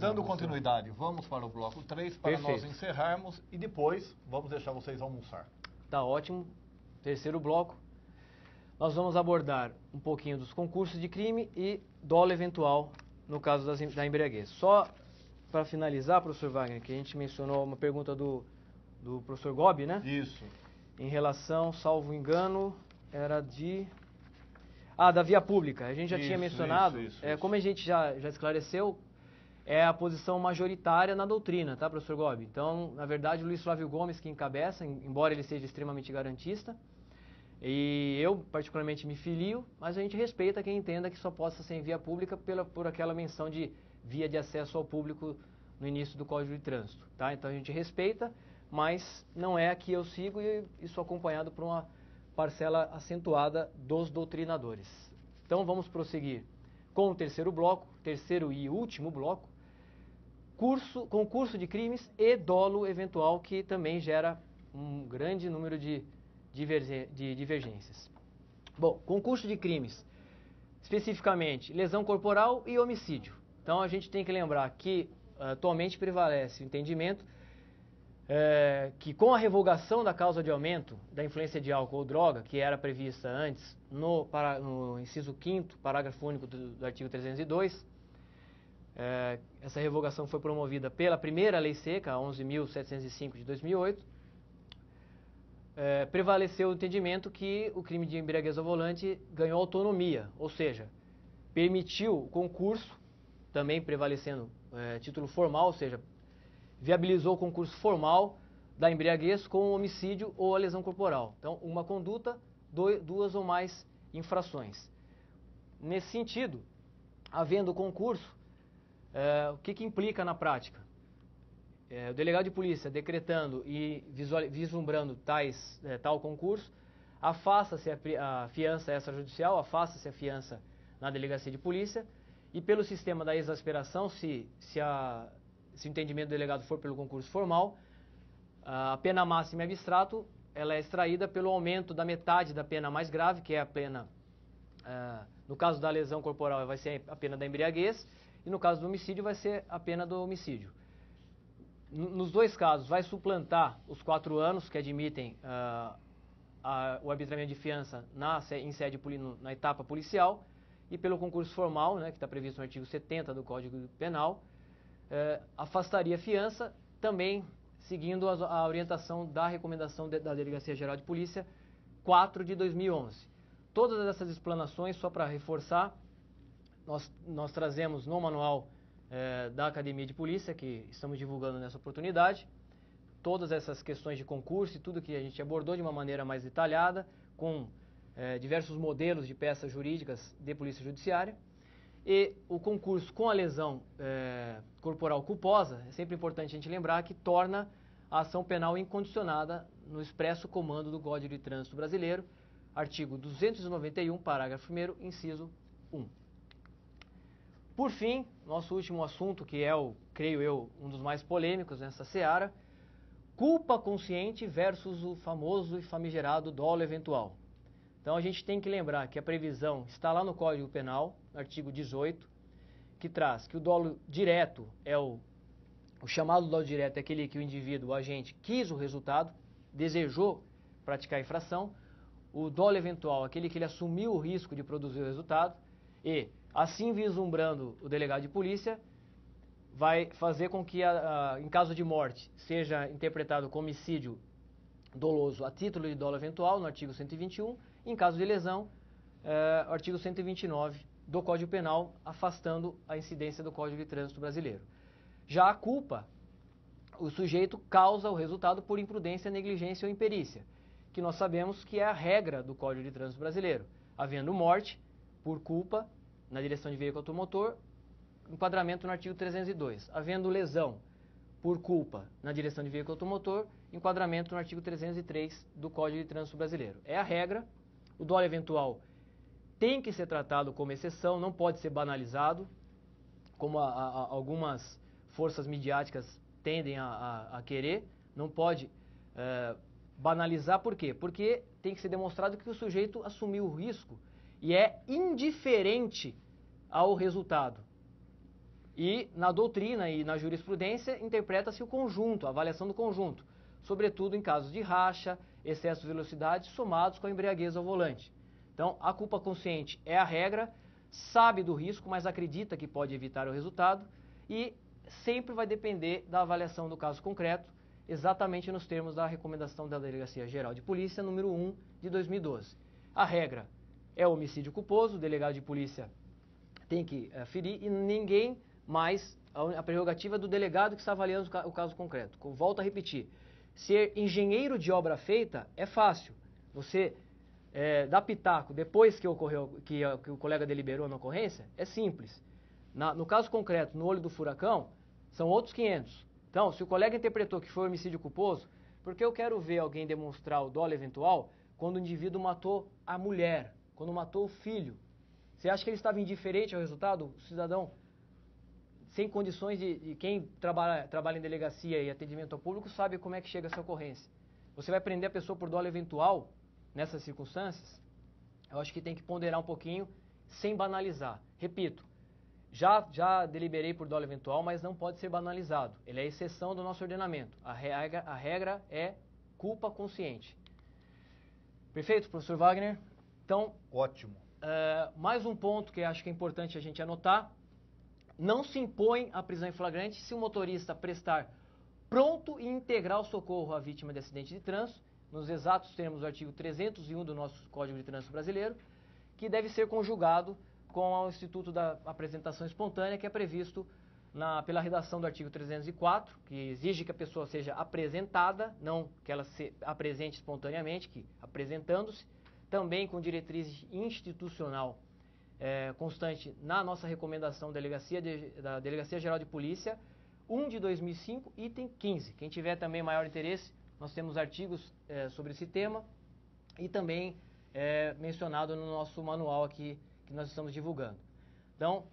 Dando continuidade, vamos para o bloco 3 para nós encerrarmos e depois vamos deixar vocês almoçar. Tá ótimo. Terceiro bloco. Nós vamos abordar um pouquinho dos concursos de crime e dolo eventual no caso da embriaguez. Só para finalizar, professor Wagner, que a gente mencionou uma pergunta do professor Gobi, né? Isso. Em relação, salvo engano, era da via pública. A gente já tinha mencionado, como a gente já esclareceu, é a posição majoritária na doutrina, tá, professor Gobi? Então, na verdade, o Luiz Flávio Gomes que encabeça, embora ele seja extremamente garantista, e eu, particularmente, me filio, mas a gente respeita quem entenda que só possa ser em via pública por aquela menção de via de acesso ao público no início do Código de Trânsito, tá? Então a gente respeita, mas não é a que eu sigo e sou acompanhado por uma parcela acentuada dos doutrinadores. Então vamos prosseguir com o terceiro bloco, terceiro e último bloco, concurso de crimes e dolo eventual, que também gera um grande número de divergências. Bom, concurso de crimes, especificamente lesão corporal e homicídio. Então a gente tem que lembrar que atualmente prevalece o entendimento que com a revogação da causa de aumento da influência de álcool ou droga, que era prevista antes no inciso 5º, parágrafo único do artigo 302, essa revogação foi promovida pela primeira lei seca, a 11.705 de 2008, prevaleceu o entendimento que o crime de embriaguez ao volante ganhou autonomia, ou seja, permitiu o concurso, também prevalecendo título formal, ou seja, viabilizou o concurso formal da embriaguez com o homicídio ou a lesão corporal. Então, uma conduta, duas ou mais infrações. Nesse sentido, havendo concurso, o que implica na prática? O delegado de polícia decretando e vislumbrando tal concurso, afasta-se a fiança extrajudicial, afasta-se a fiança na delegacia de polícia e pelo sistema da exasperação, se o entendimento do delegado for pelo concurso formal, a pena máxima e abstrato, ela é extraída pelo aumento da metade da pena mais grave, que é a pena, no caso da lesão corporal vai ser a pena da embriaguez, e no caso do homicídio vai ser a pena do homicídio. Nos dois casos vai suplantar os 4 anos que admitem o arbitramento de fiança na etapa policial, e pelo concurso formal, né, que está previsto no artigo 70 do Código Penal, afastaria a fiança, também seguindo a orientação da recomendação da Delegacia Geral de Polícia 4 de 2011. Todas essas explanações, só para reforçar, nós trazemos no manual da Academia de Polícia, que estamos divulgando nessa oportunidade, todas essas questões de concurso e tudo que a gente abordou de uma maneira mais detalhada, com diversos modelos de peças jurídicas de polícia judiciária. E o concurso com a lesão corporal culposa, é sempre importante a gente lembrar que torna a ação penal incondicionada no expresso comando do Código de Trânsito Brasileiro, artigo 291, parágrafo 1º, inciso 1. Por fim, nosso último assunto, que é, creio eu, um dos mais polêmicos nessa seara, culpa consciente versus o famoso e famigerado dolo eventual. Então a gente tem que lembrar que a previsão está lá no Código Penal, no artigo 18, que traz que o dolo direto é o chamado dolo direto é aquele que o indivíduo, o agente, quis o resultado, desejou praticar a infração. O dolo eventual, aquele que ele assumiu o risco de produzir o resultado e, assim vislumbrando o delegado de polícia, vai fazer com que, em caso de morte, seja interpretado como homicídio doloso a título de dolo eventual, no artigo 121, e em caso de lesão, artigo 129 do Código Penal, afastando a incidência do Código de Trânsito Brasileiro. Já a culpa, o sujeito causa o resultado por imprudência, negligência ou imperícia, que nós sabemos que é a regra do Código de Trânsito Brasileiro. Havendo morte por culpa na direção de veículo automotor, enquadramento no artigo 302. Havendo lesão por culpa na direção de veículo automotor, enquadramento no artigo 303 do Código de Trânsito Brasileiro. É a regra, o dolo eventual tem que ser tratado como exceção, não pode ser banalizado, como algumas forças midiáticas tendem a querer, não pode banalizar. Por quê? Porque tem que ser demonstrado que o sujeito assumiu o risco e é indiferente ao resultado. E na doutrina e na jurisprudência interpreta-se o conjunto, a avaliação do conjunto, sobretudo em casos de racha, excesso de velocidade somados com a embriaguez ao volante. Então, a culpa consciente é a regra, sabe do risco, mas acredita que pode evitar o resultado e sempre vai depender da avaliação do caso concreto, exatamente nos termos da recomendação da Delegacia Geral de Polícia número 1 de 2012. A regra é o homicídio culposo, o delegado de polícia tem que ferir e ninguém mais, a prerrogativa do delegado que está avaliando o caso concreto. Volto a repetir, ser engenheiro de obra feita é fácil. Você dá pitaco depois que ocorreu, que o colega deliberou na ocorrência, é simples. No caso concreto, no olho do furacão, são outros 500. Então, se o colega interpretou que foi homicídio culposo, porque eu quero ver alguém demonstrar o dolo eventual quando o indivíduo matou a mulher, quando matou o filho. Você acha que ele estava indiferente ao resultado? O cidadão, sem condições de quem trabalha em delegacia e atendimento ao público, sabe como é que chega essa ocorrência. Você vai prender a pessoa por dolo eventual nessas circunstâncias? Eu acho que tem que ponderar um pouquinho sem banalizar. Repito, já deliberei por dolo eventual, mas não pode ser banalizado. Ele é exceção do nosso ordenamento. A regra é culpa consciente. Perfeito, professor Wagner? Então, ótimo. Mais um ponto que acho que é importante a gente anotar. Não se impõe a prisão em flagrante se o motorista prestar pronto e integral socorro à vítima de acidente de trânsito, nos exatos termos do artigo 301 do nosso Código de Trânsito Brasileiro, que deve ser conjugado com o Instituto da Apresentação Espontânea, que é previsto pela redação do artigo 304, que exige que a pessoa seja apresentada, não que ela se apresente espontaneamente, que apresentando-se, também com diretriz institucional constante na nossa recomendação da Delegacia Geral de Polícia, 1 de 2005, item 15. Quem tiver também maior interesse, nós temos artigos sobre esse tema e também mencionado no nosso manual aqui que nós estamos divulgando. Então,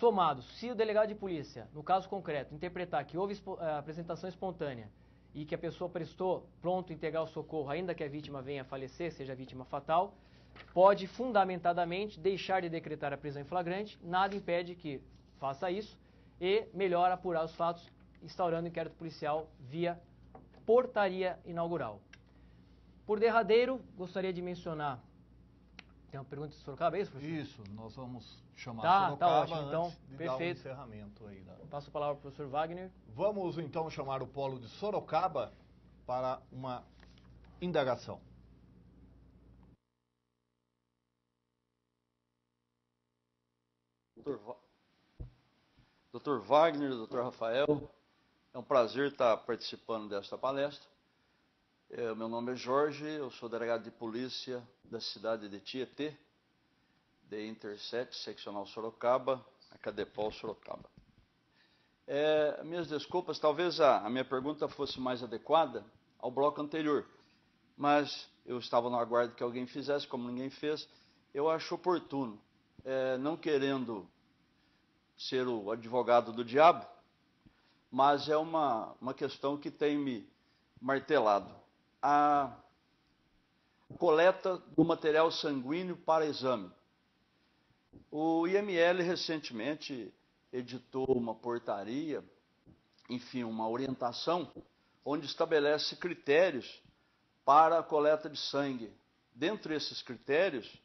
somado, se o delegado de polícia, no caso concreto, interpretar que houve apresentação espontânea e que a pessoa prestou pronto integral socorro, ainda que a vítima venha a falecer, seja vítima fatal, pode fundamentadamente deixar de decretar a prisão em flagrante, nada impede que faça isso e melhor apurar os fatos, instaurando inquérito policial via portaria inaugural. Por derradeiro, gostaria de mencionar. Tem uma pergunta de Sorocaba, é isso, professor? Isso, nós vamos chamar Sorocaba tá ótimo, então, antes de perfeito. dar o encerramento aí. Passo a palavra para o professor Wagner. Vamos então chamar o polo de Sorocaba para uma indagação. Dr. Wagner, Dr. Rafael, é um prazer estar participando desta palestra. Meu nome é Jorge, eu sou delegado de polícia da cidade de Tietê, de Interset, seccional Sorocaba, a Cadepol Sorocaba. Minhas desculpas, talvez a minha pergunta fosse mais adequada ao bloco anterior, mas eu estava no aguardo que alguém fizesse, como ninguém fez, eu acho oportuno, não querendo ser o advogado do diabo, mas é uma questão que tem me martelado. A coleta do material sanguíneo para exame. O IML recentemente editou uma portaria, enfim, uma orientação, onde estabelece critérios para a coleta de sangue. Dentre esses critérios,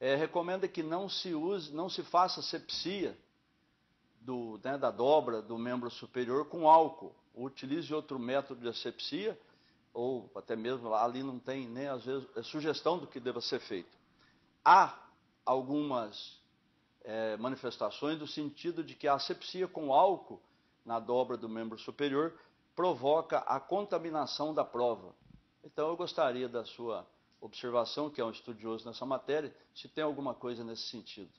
recomenda que não se faça asepsia da dobra do membro superior com álcool. Utilize outro método de asepsia, ou até mesmo ali não tem nem às vezes sugestão do que deva ser feito. Há algumas manifestações do sentido de que a asepsia com álcool na dobra do membro superior provoca a contaminação da prova. Então eu gostaria da sua observação, que é um estudioso nessa matéria, se tem alguma coisa nesse sentido.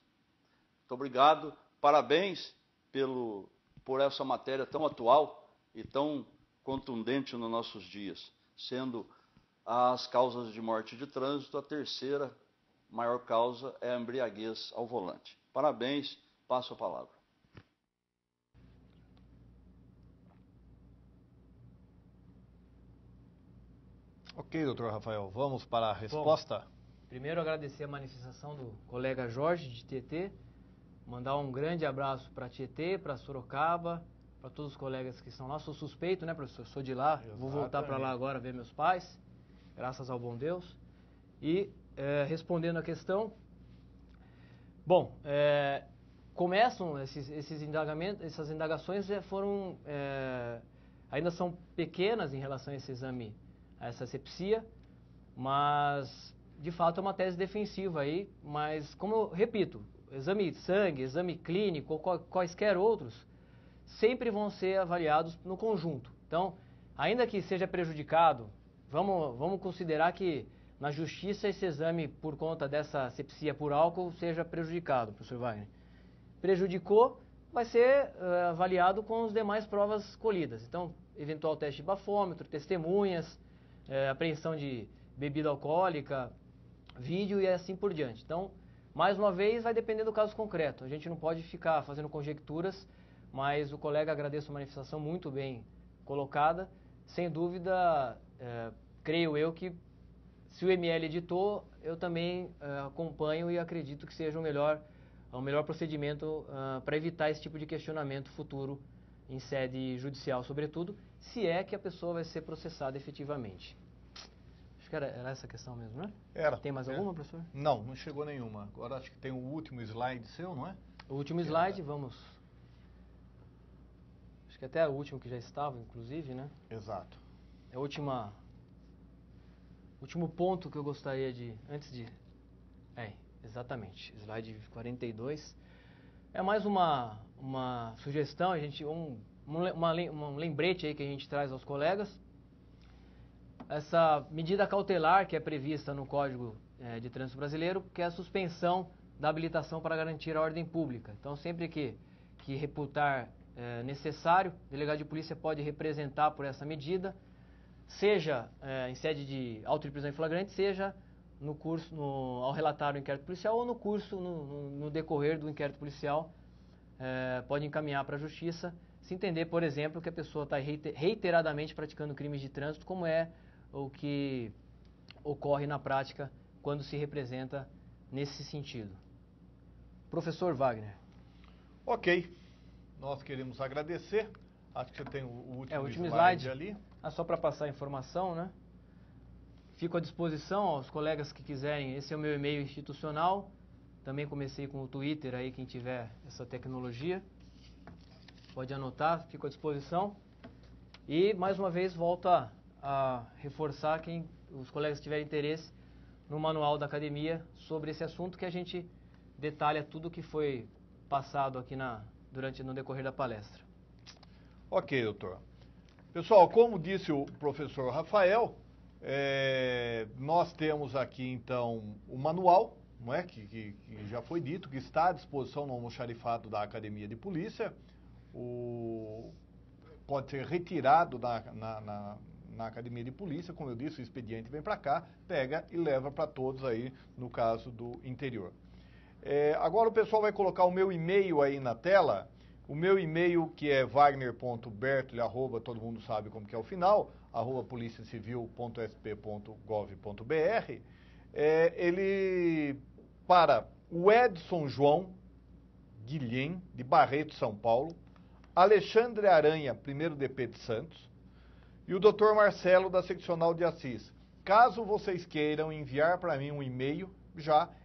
Muito obrigado, parabéns por essa matéria tão atual e tão contundente nos nossos dias, sendo as causas de morte de trânsito a terceira maior causa é a embriaguez ao volante. Parabéns, passo a palavra. Ok, doutor Rafael, vamos para a resposta? Bom, primeiro agradecer a manifestação do colega Jorge de TT, mandar um grande abraço para Tietê, para Sorocaba, para todos os colegas que estão lá. Sou suspeito, né, professor? Sou de lá. Exatamente. Vou voltar para lá agora ver meus pais, graças ao bom Deus. E respondendo a questão, bom, começam esses indagamentos, essas indagações ainda são pequenas em relação a esse exame, a essa asepsia, mas de fato é uma tese defensiva aí, mas como eu repito, exame de sangue, exame clínico ou quaisquer outros, sempre vão ser avaliados no conjunto. Então, ainda que seja prejudicado, vamos considerar que na justiça esse exame, por conta dessa asepsia por álcool, seja prejudicado, professor Wagner. Prejudicou, vai ser avaliado com as demais provas colhidas. Então, eventual teste de bafômetro, testemunhas, apreensão de bebida alcoólica, vídeo e assim por diante. Então, mais uma vez, vai depender do caso concreto. A gente não pode ficar fazendo conjecturas, mas o colega, agradeço a manifestação muito bem colocada. Sem dúvida, creio eu que se o ML editou, eu também acompanho e acredito que seja o melhor procedimento para evitar esse tipo de questionamento futuro em sede judicial, sobretudo, se é que a pessoa vai ser processada efetivamente. Acho que era essa a questão mesmo, né? Era. Tem mais alguma, professor? Não chegou nenhuma. Agora acho que tem o último slide seu, não é? O último slide, vamos... Acho que até o último que já estava, inclusive, né? Exato. É o último ponto que eu gostaria de... Exatamente. Slide 42. É mais uma sugestão, um lembrete aí que a gente traz aos colegas. Essa medida cautelar que é prevista no Código de Trânsito Brasileiro, que é a suspensão da habilitação para garantir a ordem pública. Então, sempre que reputar necessário, o delegado de polícia pode representar por essa medida, seja em sede de auto de prisão em flagrante, seja no curso, ao relatar o inquérito policial ou no curso, no decorrer do inquérito policial, pode encaminhar para a justiça, se entender, por exemplo, que a pessoa está reiteradamente praticando crimes de trânsito, como é o que ocorre na prática quando se representa nesse sentido. Professor Wagner. Ok. Nós queremos agradecer. Acho que você tem o último slide ali. Só para passar a informação, né? Fico à disposição aos colegas que quiserem. Esse é o meu e-mail institucional. Também comecei com o Twitter aí, quem tiver essa tecnologia. Pode anotar, fico à disposição. E, mais uma vez, volto a reforçar os colegas que tiverem interesse no manual da academia sobre esse assunto, que a gente detalha tudo o que foi passado aqui no decorrer da palestra. Ok, doutor. Pessoal, como disse o professor Rafael, nós temos aqui, então, o manual, não é? que já foi dito, que está à disposição no almoxarifado da Academia de Polícia. Pode ser retirado na Academia de Polícia, como eu disse, o expediente vem para cá, pega e leva para todos aí, no caso do interior. Agora o pessoal vai colocar o meu e-mail aí na tela, o meu e-mail que é wagner.bertoli, todo mundo sabe como que é o final, @policiacivil.sp.gov.br, ele para o Edson João Guilhem, de Barreto, São Paulo, Alexandre Aranha, 1º DP de Santos, e o Dr. Marcelo, da Seccional de Assis. Caso vocês queiram enviar para mim um e-mail,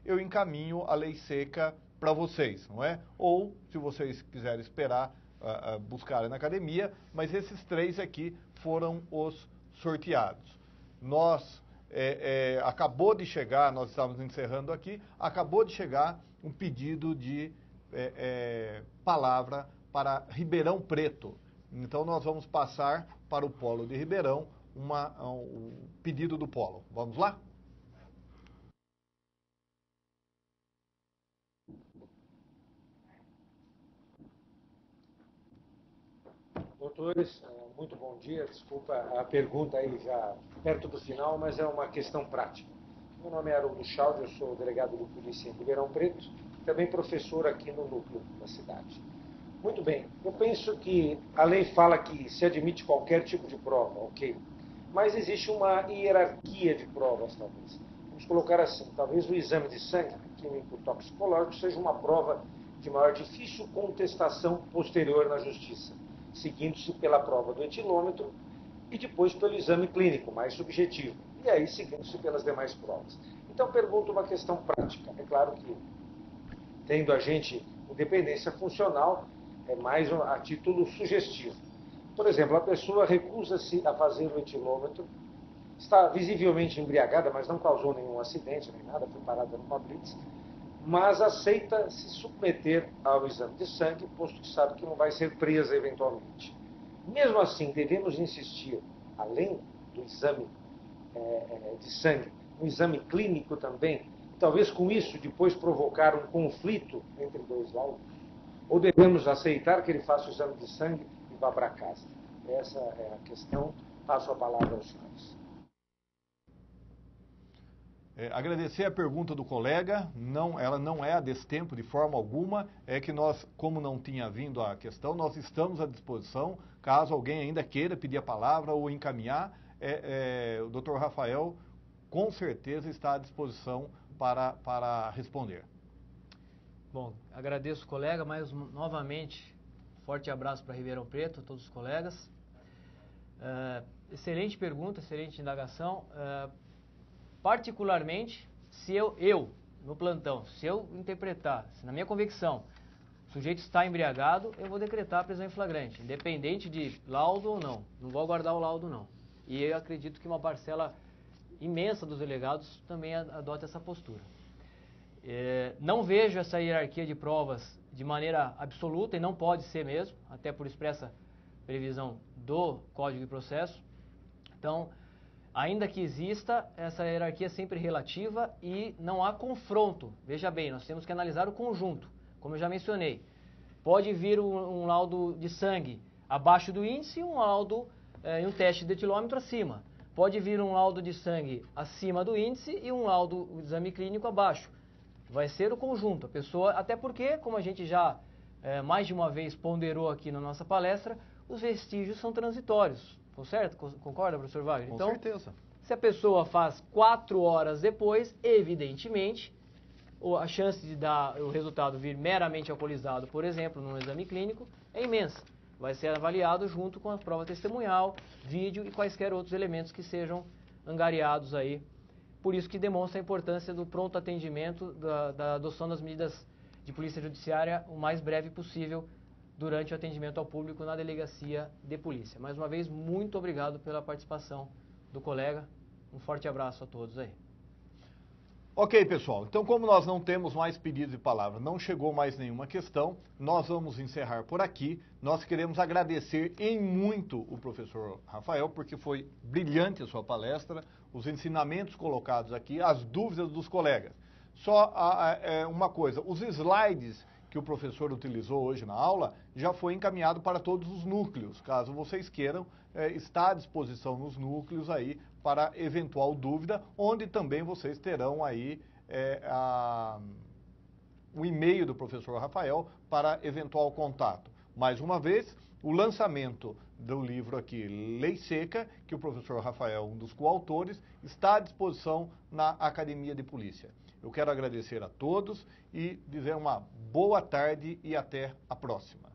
eu encaminho a lei seca para vocês, não é? Ou, se vocês quiserem esperar, buscarem na academia, mas esses 3 aqui foram os sorteados. Acabou de chegar, nós estamos encerrando aqui, acabou de chegar um pedido de palavra para Ribeirão Preto. Então, nós vamos passar para o Polo de Ribeirão um pedido do Polo. Vamos lá? Doutores, muito bom dia. Desculpa a pergunta aí já perto do final, mas é uma questão prática. Meu nome é Haroldo Chaldi, eu sou delegado de polícia em Ribeirão Preto, também professor aqui no núcleo da cidade. Muito bem, eu penso que a lei fala que se admite qualquer tipo de prova, ok? Mas existe uma hierarquia de provas, talvez. Vamos colocar assim, talvez o exame de sangue, químico toxicológico, seja uma prova de maior difícil contestação posterior na justiça, seguindo-se pela prova do etilômetro e depois pelo exame clínico, mais subjetivo, e aí seguindo-se pelas demais provas. Então, pergunto uma questão prática. É claro que, tendo a gente independência funcional, é mais a título sugestivo. Por exemplo, a pessoa recusa-se a fazer o etilômetro, está visivelmente embriagada, mas não causou nenhum acidente, nem nada, foi parada numa blitz, mas aceita se submeter ao exame de sangue, posto que sabe que não vai ser presa eventualmente. Mesmo assim, devemos insistir, além do exame de sangue, no exame clínico também, talvez com isso depois provocar um conflito entre dois laudos? Ou devemos aceitar que ele faça o exame de sangue e vá para casa? Essa é a questão. Passo a palavra aos senhores. Agradecer a pergunta do colega, ela não é a destempo de forma alguma, é que nós, como não tinha vindo a questão, nós estamos à disposição, caso alguém ainda queira pedir a palavra ou encaminhar, o Dr. Rafael com certeza está à disposição para responder. Bom, agradeço o colega, mas novamente, forte abraço para Ribeirão Preto, a todos os colegas. Excelente pergunta, excelente indagação. Particularmente, se eu, no plantão, se eu interpretar, se na minha convicção, o sujeito está embriagado, eu vou decretar a prisão em flagrante, independente de laudo ou não. Não vou aguardar o laudo, não. E eu acredito que uma parcela imensa dos delegados também adota essa postura. Não vejo essa hierarquia de provas de maneira absoluta, e não pode ser mesmo, até por expressa previsão do Código de Processo. Então, ainda que exista, essa hierarquia é sempre relativa e não há confronto. Veja bem, nós temos que analisar o conjunto, como eu já mencionei. Pode vir um laudo de sangue abaixo do índice e um laudo e um teste de etilômetro acima. Pode vir um laudo de sangue acima do índice e um laudo, um exame clínico abaixo. Vai ser o conjunto. A pessoa, até porque, como a gente já mais de uma vez ponderou aqui na nossa palestra, os vestígios são transitórios. Certo? Concorda, professor Wagner? Com certeza. Se a pessoa faz 4 horas depois, evidentemente, a chance de dar o resultado vir meramente alcoolizado, por exemplo, num exame clínico, é imensa. Vai ser avaliado junto com a prova testemunhal, vídeo e quaisquer outros elementos que sejam angariados aí. Por isso que demonstra a importância do pronto atendimento, da adoção das medidas de polícia judiciária o mais breve possível durante o atendimento ao público na delegacia de polícia. Mais uma vez, muito obrigado pela participação do colega. Um forte abraço a todos aí. Ok, pessoal. Então, como nós não temos mais pedidos de palavra, não chegou mais nenhuma questão, nós vamos encerrar por aqui. Nós queremos agradecer em muito o professor Rafael, porque foi brilhante a sua palestra, os ensinamentos colocados aqui, as dúvidas dos colegas. Só uma coisa, os slides que o professor utilizou hoje na aula já foi encaminhado para todos os núcleos. Caso vocês queiram, está à disposição nos núcleos aí para eventual dúvida, onde também vocês terão aí o e-mail do professor Rafael para eventual contato. Mais uma vez, o lançamento do livro aqui, Lei Seca, que o professor Rafael, um dos coautores, está à disposição na Academia de Polícia. Eu quero agradecer a todos e dizer uma boa tarde e até a próxima.